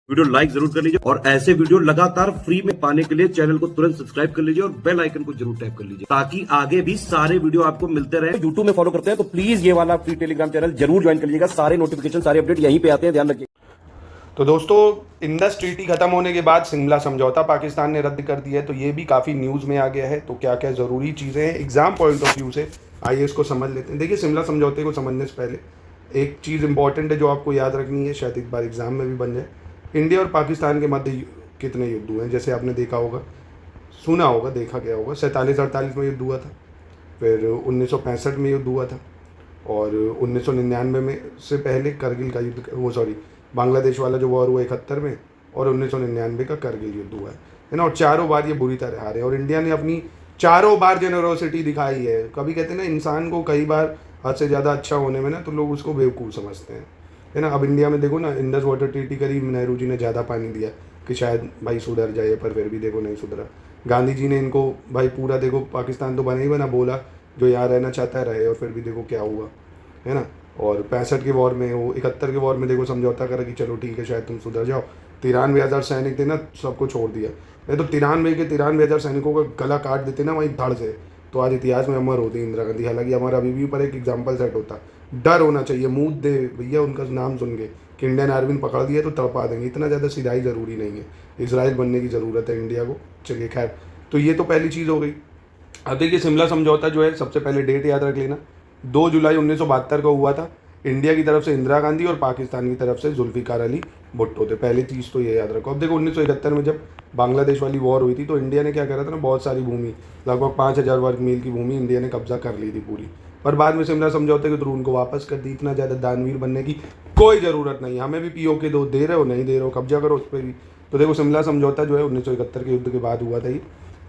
Video like जरूर कर लीजिए और ऐसे वीडियो लगातार फ्री में पाने के लिए चैनल को तुरंत सब्सक्राइब कर लीजिए और बेल आइकन को जरूर टैप कर लीजिए ताकि आगे भी सारे वीडियो आपको मिलते रहे। यूट्यूब में फॉलो करते हैं तो प्लीज ये वाला फ्री टेलीग्राम चैनल जरूर ज्वाइन कर लीजिएगा। सारे नोटिफिकेशन सारे अपडेट यहीं पे आते हैं, ध्यान रखिए। तो दोस्तों, इंडस ट्रीटी खत्म होने के बाद शिमला समझौता पाकिस्तान ने रद्द कर दिया है, तो ये भी काफ़ी न्यूज़ में आ गया है। तो क्या क्या ज़रूरी चीज़ें हैं एग्जाम पॉइंट ऑफ व्यू से, आइए इसको समझ लेते हैं। देखिए, शिमला समझौते को समझने से पहले एक चीज़ इंपॉर्टेंट है जो आपको याद रखनी है, शायद एक बार एग्जाम में भी बन जाए। इंडिया और पाकिस्तान के मध्य कितने युद्ध हुए हैं, जैसे आपने देखा होगा, सुना होगा, देखा गया होगा। 47-48 में युद्ध हुआ था, फिर 1965 में युद्ध हुआ था, और 1999 में से पहले करगिल का युद्ध, बांग्लादेश वाला जो वॉर हुआ 71 में, और 1999 का करगिल युद्ध हुआ है ना। और चारों बार ये बुरी तरह हारे, और इंडिया ने अपनी चारों बार जेनरोसिटी दिखाई है। कभी कहते हैं ना, इंसान को कई बार हद से ज़्यादा अच्छा होने में ना तो लोग उसको बेवकूफ़ समझते हैं, है ना। अब इंडिया में देखो ना, इंडस वाटर ट्रीटी करी, नेहरू जी ने ज़्यादा पानी दिया कि शायद भाई सुधर जाए, पर फिर भी देखो नहीं सुधरा। गांधी जी ने इनको भाई पूरा देखो, पाकिस्तान तो बना ही बना, बोला जो यहाँ रहना चाहता है रहे, और फिर भी देखो क्या हुआ, है ना। और 65 के वॉर में, वो 71 के वॉर में देखो समझौता करा कि चलो ठीक है शायद तुम सुधर जाओ। 93,000 सैनिक थे ना, सबको छोड़ दिया। नहीं तो 93,000 सैनिकों का गला काट देते ना वहीं धड़ से, तो आज इतिहास में अमर होती इंदिरा गांधी। हालांकि हमारा अभी भी पर एक एग्जाम्पल सेट होता, डर होना चाहिए, मुँह दे भैया उनका नाम सुन के कि इंडियन आर्मी ने पकड़ दिया तो तड़पा देंगे। इतना ज़्यादा सिधाई ज़रूरी नहीं है, इसराइल बनने की ज़रूरत है इंडिया को। चलिए खैर, तो ये तो पहली चीज़ हो गई। अब देखिए, शिमला समझौता जो है, सबसे पहले डेट याद रख लेना, 2 जुलाई 1972 को हुआ था। इंडिया की तरफ से इंदिरा गांधी और पाकिस्तान की तरफ से जुल्फिकार अली भुट्टो थे। पहली चीज़ तो ये याद रखो। अब देखो, 1971 में जब बांग्लादेश वाली वॉर हुई थी तो इंडिया ने क्या करा था ना, बहुत सारी भूमि, लगभग 5,000 वर्ग मील की भूमि इंडिया ने कब्जा कर ली थी पूरी, पर बाद में शिमला समझौते के थ्रू उनको वापस कर दी। इतना ज़्यादा दानवीर बनने की कोई ज़रूरत नहीं, हमें भी POK दो, दे रहे हो नहीं दे रहे हो, कब्जा करो उस पर भी। तो देखो, शिमला समझौता जो है 1971 के युद्ध के बाद हुआ था। ये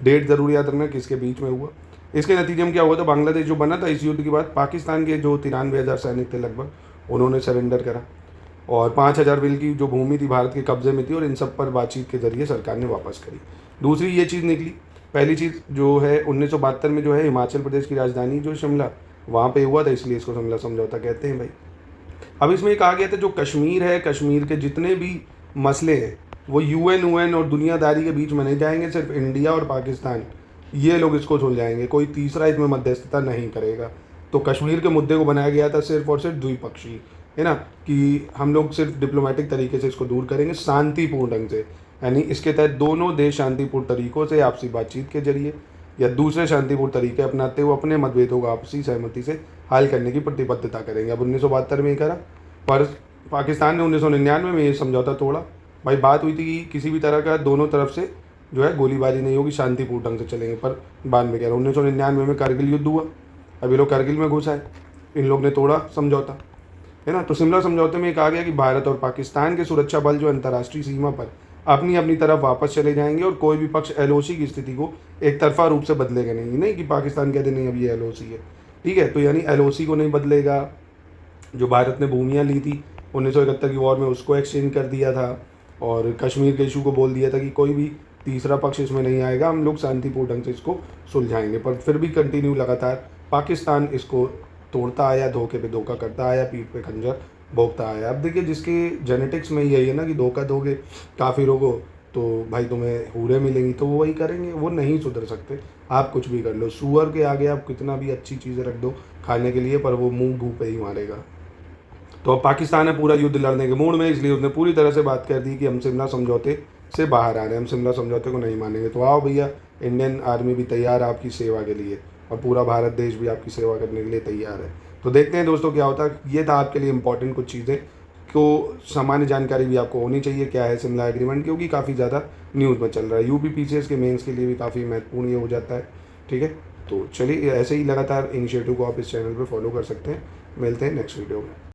डेट जरूर याद रखना किसके बीच में हुआ। इसके नतीजे में क्या हुआ था, बांग्लादेश जो बना था इस युद्ध के बाद, पाकिस्तान के जो 93,000 सैनिक थे लगभग, उन्होंने सरेंडर करा, और 5,000 मील की जो भूमि थी भारत के कब्जे में थी, और इन सब पर बातचीत के जरिए सरकार ने वापस करी। दूसरी ये चीज़ निकली, पहली चीज़ जो है 1972 में जो है हिमाचल प्रदेश की राजधानी जो शिमला, वहाँ पे हुआ था, इसलिए इसको शिमला समझौता कहते हैं भाई। अब इसमें एक आ गया था, जो कश्मीर है, कश्मीर के जितने भी मसले हैं वो UN और दुनियादारी के बीच में नहीं जाएंगे, सिर्फ इंडिया और पाकिस्तान ये लोग इसको सुलझाएंगे, कोई तीसरा इसमें मध्यस्थता नहीं करेगा। तो कश्मीर के मुद्दे को बनाया गया था सिर्फ और सिर्फ द्विपक्षीय, है ना, कि हम लोग सिर्फ डिप्लोमेटिक तरीके से इसको दूर करेंगे, शांतिपूर्ण ढंग से। यानी इसके तहत दोनों देश शांतिपूर्ण तरीकों से, आपसी बातचीत के जरिए या दूसरे शांतिपूर्ण तरीके अपनाते हुए अपने मतभेदों को आपसी सहमति से हल करने की प्रतिबद्धता करेंगे। अब 1972 में ये करा, पर पाकिस्तान ने 1999 में ये समझौता तोड़ा। भाई बात हुई थी कि किसी भी तरह का दोनों तरफ से जो है गोलीबारी नहीं होगी, शांतिपूर्ण ढंग से चलेंगे, पर बाद में कह रहा 1999 में करगिल युद्ध हुआ। अब ये लोग करगिल में घुस आए, इन लोग ने तोड़ा समझौता, है ना। तो शिमला समझौते में कहा गया कि भारत और पाकिस्तान के सुरक्षा बल जो अंतर्राष्ट्रीय सीमा पर अपनी अपनी तरफ वापस चले जाएंगे, और कोई भी पक्ष LOC की स्थिति को एक तरफा रूप से बदलेगा नहीं कि पाकिस्तान कहते नहीं अब ये LOC है, ठीक है। तो यानी LOC को नहीं बदलेगा। जो भारत ने भूमियाँ ली थी 1971 की वॉर में, उसको एक्सचेंज कर दिया था, और कश्मीर के इशू को बोल दिया था कि कोई भी तीसरा पक्ष इसमें नहीं आएगा, हम लोग शांतिपूर्ण ढंग से इसको सुलझाएंगे। पर फिर भी कंटिन्यू लगातार पाकिस्तान इसको तोड़ता आया, धोखे पे धोखा करता आया, पीठ पे खंजर भोंकता आया। अब देखिए, जिसके जेनेटिक्स में यही है ना कि धोखा दोगे काफिरों को तो भाई तुम्हें हूरें मिलेंगी, तो वो वही करेंगे, वो नहीं सुधर सकते। आप कुछ भी कर लो, सूअर के आगे आप कितना भी अच्छी चीज़ें रख दो खाने के लिए, पर वो मुँह घू पे ही मारेगा। तो अब पाकिस्तान है पूरा युद्ध लड़ने के मूड में, इसलिए उसने पूरी तरह से बात कर दी कि हम शिमला समझौते से बाहर आ रहे हैं, हम शिमला समझौते को नहीं मानेंगे। तो आओ भैया, इंडियन आर्मी भी तैयार है आपकी सेवा के लिए, और पूरा भारत देश भी आपकी सेवा करने के लिए तैयार है। तो देखते हैं दोस्तों क्या होता है। ये था आपके लिए इंपॉर्टेंट कुछ चीज़ें, को सामान्य जानकारी भी आपको होनी चाहिए क्या है शिमला एग्रीमेंट, क्योंकि काफ़ी ज़्यादा न्यूज़ में चल रहा है। UP PCS के मेंस के लिए भी काफ़ी महत्वपूर्ण ये हो जाता है, ठीक है। तो चलिए, ऐसे ही लगातार इनिशिएटिव को आप इस चैनल पर फॉलो कर सकते हैं। मिलते हैं नेक्स्ट वीडियो में।